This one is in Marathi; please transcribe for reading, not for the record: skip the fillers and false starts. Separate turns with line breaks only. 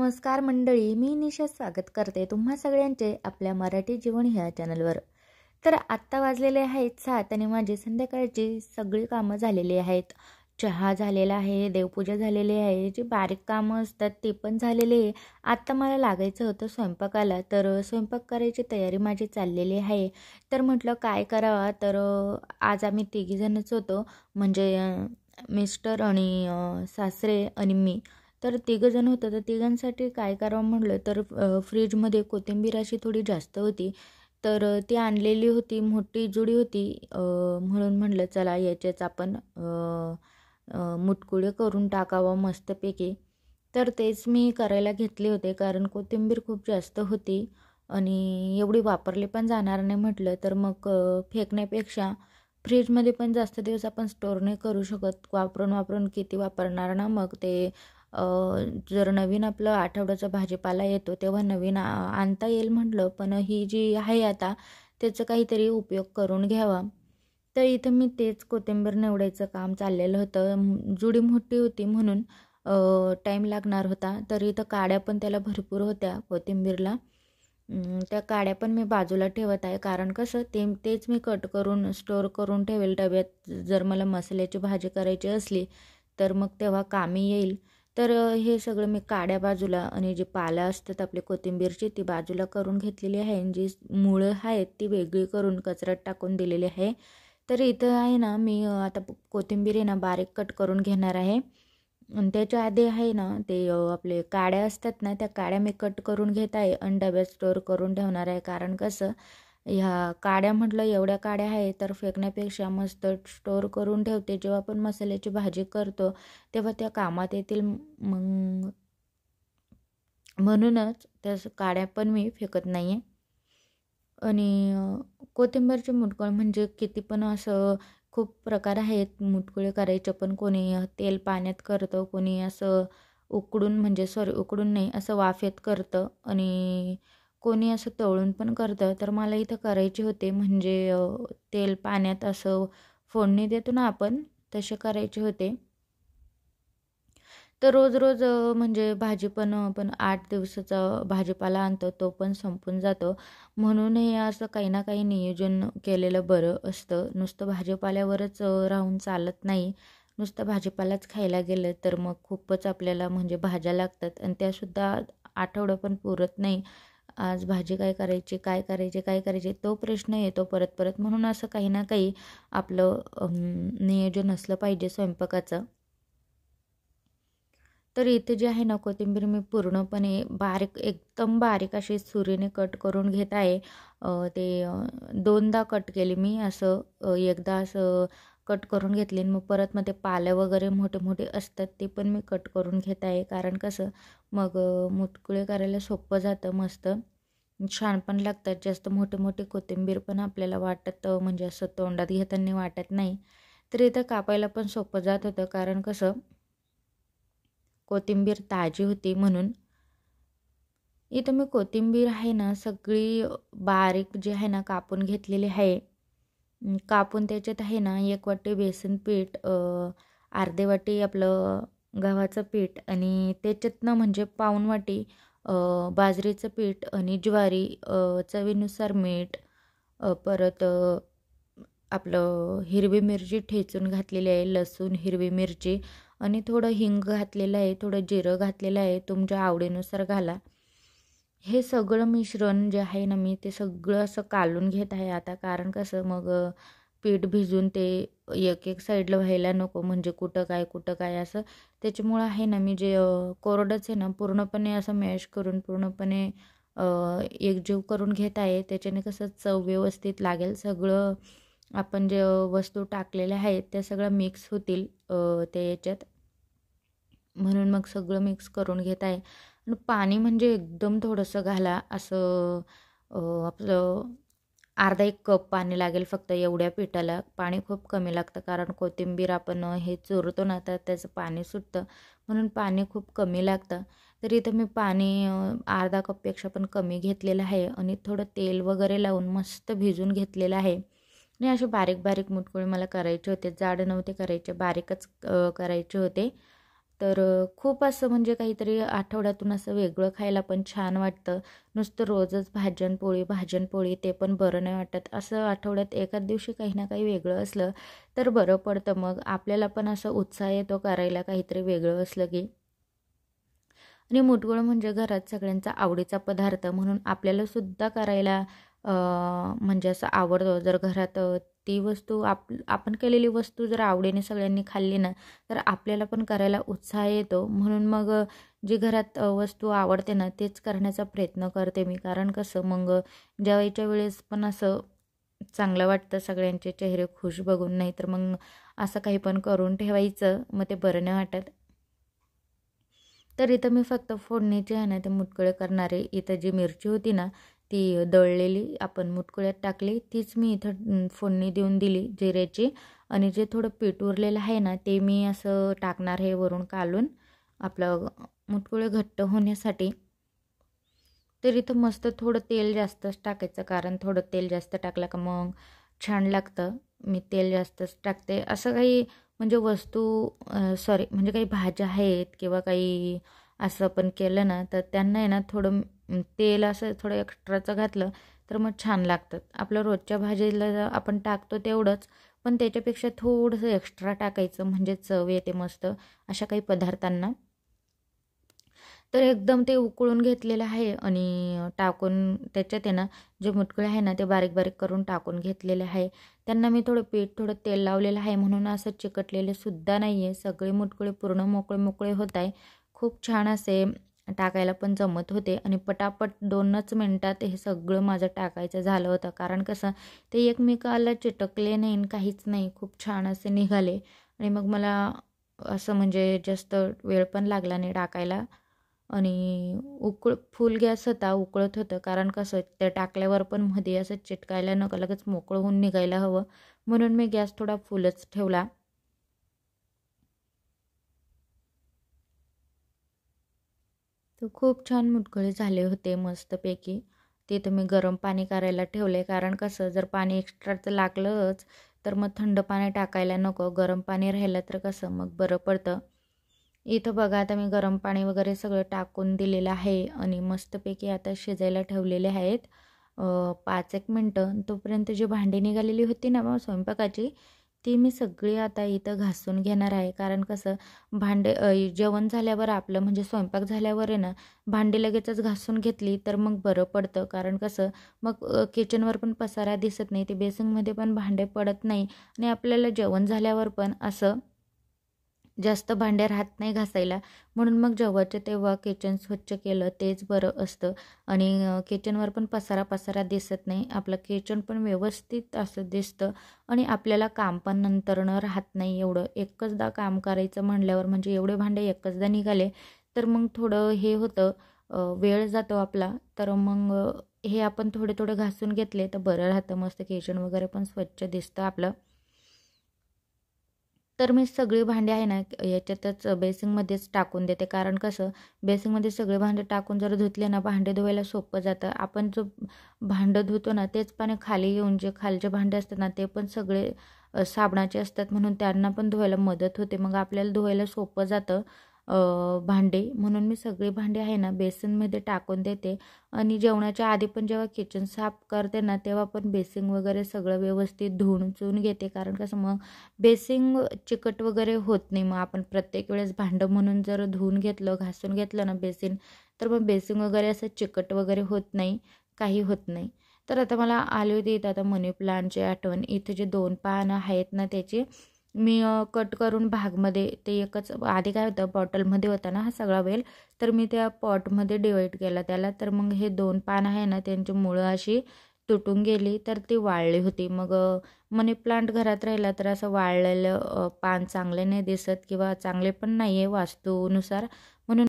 नमस्कार मंडळी, मी निशा स्वागत करते तुम्हा सगळ्यांचे आपल्या मराठी जीवन ह्या चॅनलवर. तर आत्ता वाजलेले आहेत 7 आणि माझी संध्याकाळची सगळी कामं झालेली आहेत. चहा झालेला आहे, देवपूजा झालेली आहे, जी बारीक कामं असतात ते पण झालेली आहे. आत्ता मला लागायचं होतं स्वयंपाकाला, तर स्वयंपाक करायची तयारी माझी चाललेली आहे. तर म्हटलं काय करावा, तर आज आम्ही तिघीजणच होतो, म्हणजे मिस्टर आणि सासरे आणि मी. तर तिघंजण होतं, तर तिघांसाठी काय करावं म्हटलं तर फ्रीजमध्ये कोथिंबीर अशी थोडी जास्त होती, तर ती आणलेली होती, मोठी जुडी होती. म्हणून म्हटलं चला याचेच आपण मुटकुळे करून टाकावं मस्तपैकी. तर तेच मी करायला घेतले होते, कारण कोथिंबीर खूप जास्त होती आणि एवढी वापरली पण जाणार नाही म्हटलं तर मग फेकण्यापेक्षा फ्रीजमध्ये पण जास्त दिवस आपण स्टोअर नाही करू शकत. वापरून वापरून किती वापरणार ना. मग ते जर नवीन आपलं आठवड्याचा भाजीपाला येतो तेव्हा नवीन आणता येईल म्हटलं, पण ही जी आहे आता त्याचं काहीतरी उपयोग करून घ्यावा. तर इथं मी तेच कोथिंबीर निवडायचं काम चाललेलं होतं. जुडी मोठी होती म्हणून टाईम लागणार होता. तर इथं काड्या पण त्याला भरपूर होत्या कोथिंबीरला. त्या काड्या पण मी बाजूला ठेवत आहे, कारण कसं तेच मी कट करून स्टोअर करून ठेवेल डब्यात. जर मला मसाल्याची भाजी करायची असली तर मग तेव्हा कामी येईल. तर हे सगळं मी काड्या बाजूला आणि जी पालं असतात आपली कोथिंबीरची ती बाजूला करून घेतलेली आहे, आणि जी मुळं आहेत ती वेगळी करून कचऱ्यात टाकून दिलेली आहे. तर इथं आहे ना मी आता कोथिंबीर आहे ना बारीक कट करून घेणार आहे. आणि त्याच्या आधी आहे ना ते आपले काड्या असतात ना, त्या काड्या मी कट करून घेत आहे आणि डब्यात स्टोअर करून ठेवणार आहे. कारण कसं ह्या काड्या म्हटलं एवढ्या काड्या आहे तर फेकण्यापेक्षा मस्त स्टोअर करून ठेवते. जेव्हा आपण मसाल्याची भाजी करतो तेव्हा त्या कामात येतील. मग म्हणूनच त्या काड्या पण मी फेकत नाही आहे. आणि कोथिंबीरचे मुटकुळे म्हणजे किती पण असं खूप प्रकार आहेत मुटकुळे करायचे. पण कोणी तेल पाण्यात करतं, कोणी असं उकडून, म्हणजे उकडून नाही, असं वाफेत करतं, आणि कोणी असं तळून पण करतं. तर मला इथं करायचे होते, म्हणजे तेल पाण्यात असं फोडणी देतो ना आपण, तसे करायचे होते. तर रोज रोज म्हणजे भाजी पण आपण 8 दिवसाचा भाजीपाला आणतो तो पण संपून जातो. म्हणून हे असं काही ना काही नियोजन केलेलं बरं असतं. नुसतं भाजीपाल्यावरच राहून चालत नाही. नुसतं भाजीपालाच खायला गेलं तर मग खूपच आपल्याला म्हणजे भाज्या लागतात, आणि त्यासुद्धा आठवडं पण पुरत नाही. आज भाजी काय करायची, काय करायची, काय करायची, तो प्रश्न येतो परत परत. म्हणून असं काही ना काही आपलं नियोजन असलं पाहिजे स्वयंपाकाचं. तर इथे जे आहे ना कोथिंबीर मी पूर्णपणे बारीक, एकदम बारीक अशी सुरीने कट करून घेत आहे. ते दोनदा कट केली मी असं. एकदा असं कट करून घेतली आणि मग परत मग ते पालं वगैरे मोठे मोठे असतात ते पण मी कट करून घेत आहे. कारण कसं मग मुटकुळे करायला सोपं जातं, मस्त छान पण लागतात. जास्त मोठे मोठे कोथिंबीर पण आपल्याला वाटत म्हणजे असं तोंडात घेताना वाटत नाही. तर इथं कापायला पण सोपं जात होतं, कारण कसं कोथिंबीर ताजी होती म्हणून. इथं मी कोथिंबीर आहे ना सगळी बारीक जी आहे ना कापून घेतलेली आहे. कापून त्याच्यात आहे ना 1 वाटी बेसन पीठ, अर्धे वाटी आपलं गव्हाचं पीठ, आणि त्याच्यातनं म्हणजे पाऊण वाटी बाजरीचं पीठ आणि ज्वारी, चवीनुसार मीठ, परत आपलं हिरवी मिरची ठेचून घातलेली आहे, लसूण, हिरवी मिरची, आणि थोडं हिंग घातलेलं आहे, थोडं जिरं घातलेलं आहे, तुमच्या आवडीनुसार घाला. हे सगळं मिश्रण जे आहे ना मी ते सगळं असं कालून घेत आहे आता. कारण कसं मग पीठ भिजून ते एक एक साईडला व्हायला नको, म्हणजे कुठं काय असं. त्याच्यामुळं आहे ना मी जे कोरडंच आहे ना पूर्णपणे असं मॅश करून पूर्णपणे एकजीव करून घेत आहे. त्याच्याने कसं चव व्यवस्थित लागेल. सगळं आपण जे वस्तू टाकलेल्या आहेत त्या सगळं मिक्स होतील त्या याच्यात. म्हणून मग सगळं मिक्स करून घेत आहे. आणि पाणी म्हणजे एकदम थोडंसं घाला, असं आपलं अर्धा 1 कप पाणी लागेल फक्त एवढ्या पिठाला. पाणी खूप कमी लागतं, कारण कोथिंबीर आपण हे चुरतो ना तर त्याचं पाणी सुटतं, म्हणून पाणी खूप कमी लागतं. तर इथं मी पाणी अर्धा कपपेक्षा पण कमी घेतलेलं आहे, आणि थोडं तेल वगैरे लावून मस्त भिजून घेतलेलं आहे. आणि असे बारीक बारीक मुटकुळे मला करायचे होते, जाड नव्हते करायचे, बारीकच करायचे होते. तर खूप असं म्हणजे काहीतरी आठवड्यातून असं वेगळं खायला पण छान वाटतं. नुसतं रोजच भाजन पोळी ते पण बरं नाही वाटत. असं आठवड्यात एखाद दिवशी काही ना काही वेगळं असलं तर बरं पडतं. मग आपल्याला पण असं उत्साह येतो करायला काहीतरी वेगळं असलं की. आणि मुटगुळ म्हणजे घरात सगळ्यांचा आवडीचा पदार्थ म्हणून आपल्याला सुद्धा करायला म्हणजे असं आवडतं. जर घरात ती वस्तू आपण केलेली वस्तू जर आवडीने सगळ्यांनी खाल्ली ना तर आपल्याला पण करायला उत्साह येतो. म्हणून मग जी घरात वस्तू आवडते ना तेच करण्याचा प्रयत्न करते मी. कारण कसं मग जेवायच्या वेळेस पण असं चांगलं वाटतं सगळ्यांचे चेहरे खुश बघून. नाही तर मग असं काही पण करून ठेवायचं मग ते बरं नाही वाटत. तर इथं मी फक्त फोडणीचे आहे ना ते मुटकुळे करणारे. इथं जी मिरची होती ना ती दळलेली आपण मुटकुळ्यात टाकली तीच मी इथं फोडणी देऊन दिली जिऱ्याची. आणि जे थोडं पीठ उरलेलं आहे ना ते मी असं टाकणार आहे वरून कालून आपलं मुटकुळे घट्ट होण्यासाठी. तर इथं मस्त थोडं तेल जास्तच टाकायचं कारण थोडं तेल जास्त टाकलं का मग छान लागतं. मी तेल जास्तच टाकते. असं काही म्हणजे वस्तू सॉरी म्हणजे काही भाज्या आहेत किंवा काही असं आपण केलं ना तर त्यांना आहे ना थोडं तेल असं थोडं एक्स्ट्राचं घातलं तर मग छान लागतात. आपलं रोजच्या भाजीला आपण टाकतो तेवढंच पण त्याच्यापेक्षा थोडंसं एक्स्ट्रा टाकायचं म्हणजे चव येते मस्त अशा काही पदार्थांना. तर एकदम ते उकळून घेतलेलं आहे आणि टाकून त्याच्यात आहे ना जे मुटकुळे आहे ना ते बारीक बारीक करून टाकून घेतलेले आहे. त्यांना मी थोडं पीठ थोडं तेल लावलेलं आहे म्हणून असं चिकटलेले सुद्धा नाही आहे. सगळे मुटकुळे पूर्ण मोकळे मोकळे होत आहे. खूप छान असे टाकायला पण जमत होते आणि पटापट 2च मिनटात हे सगळं माझं टाकायचं झालं होतं. कारण कसं ते एकमेकाला चिटकले नाही काहीच नाही. खूप छान असे निघाले आणि मग मला असं म्हणजे जास्त वेळ पण लागला नाही टाकायला. आणि फुल गॅस होता उकळत होतं कारण कसं ते टाकल्यावर पण मध्ये असं चिटकायला नको लगेच मोकळं होऊन निघायला हवं म्हणून मी गॅस थोडा फुलच ठेवला. तर खूप छान मुटकुळे झाले होते मस्तपैकी. तिथं मी गरम पाणी करायला ठेवले कारण कसं जर पाणी एक्स्ट्राचं लागलंच तर मग थंड पाणी टाकायला नको. गरम पाणी राहिलं तर कसं मग बरं पडतं. इथं बघा आता मी गरम पाणी वगैरे सगळं टाकून दिलेलं आहे आणि मस्तपैकी आता शिजायला ठेवलेले आहेत 5-1 मिनटं. तोपर्यंत जी भांडी निघालेली होती ना मग स्वयंपाकाची ती मी सगळी आता इथं घासून घेणार आहे. कारण कसं जेवण झाल्यावर आपलं म्हणजे स्वयंपाक झाल्यावर आहे ना भांडी लगेचच घासून घेतली तर मग बरं पडतं. कारण कसं मग किचनवर पण पसारा दिसत नाही. ते बेसिंगमध्ये पण भांडे पडत नाही आणि आपल्याला जेवण झाल्यावर पण असं जास्त भांडे राहत नाही घासायला. म्हणून मग जेव्हाच्या तेव्हा किचन स्वच्छ केलं तेच बरं असतं आणि किचनवर पण पसारा पसारा दिसत नाही. आपलं किचन पण व्यवस्थित असं दिसतं आणि आपल्याला काम पण नंतरनं राहत नाही एवढं. एकचदा काम करायचं म्हणल्यावर म्हणजे एवढे भांडे एकचदा निघाले तर मग थोडं हे होतं वेळ जातो आपला. तर मग हे आपण थोडे थोडे घासून घेतले तर बरं राहतं. मस्त किचन वगैरे पण स्वच्छ दिसतं आपलं. तर मी सगळी भांडी आहे ना याच्यातच बेसिंगमध्येच टाकून देते. कारण कसं बेसिंगमध्ये सगळे भांडे टाकून जर धुतले ना भांडे धुवायला सोपं जातं. आपण जो भांडं धुतो ना तेच पाणी खाली येऊन जे खालचे भांडे असतात ना ते पण सगळे साबणाचे असतात म्हणून त्यांना पण धुवायला मदत होते. मग आपल्याला धुवायला सोपं जातं भांडे. म्हणून मी सगळी भांडी आहे ना बेसिनमध्ये टाकून देते आणि जेवणाच्या आधी पण जेव्हा किचन साफ करते ना तेव्हा पण बेसिंग वगैरे सगळं व्यवस्थित धुवून चुवून घेते. कारण कसं मग बेसिंग चिकट वगैरे होत नाही. मग आपण प्रत्येक वेळेस भांडं म्हणून जर धुवून घेतलं घासून घेतलं ना बेसिन तर मग बेसिंग वगैरे असं चिकट वगैरे होत नाही काही होत नाही. तर आता मला आली होती इथं आता मनी प्लांटची आठवण. इथं जे 2 पानं आहेत ना त्याची मी कट करून भागमध्ये ते एकच आधी काय होतं बॉटलमध्ये होता ना हा सगळा वेल तर मी त्या पॉटमध्ये डिवाईड केला त्याला. तर मग हे 2 पानं आहे ना त्यांची मुळं अशी तुटून गेली तर ती वाळली होती. मग मनी प्लांट घरात राहिला तर असं वाळलेलं पान चांगले नाही दिसत किंवा चांगले पण नाही आहे वास्तूनुसार. म्हणून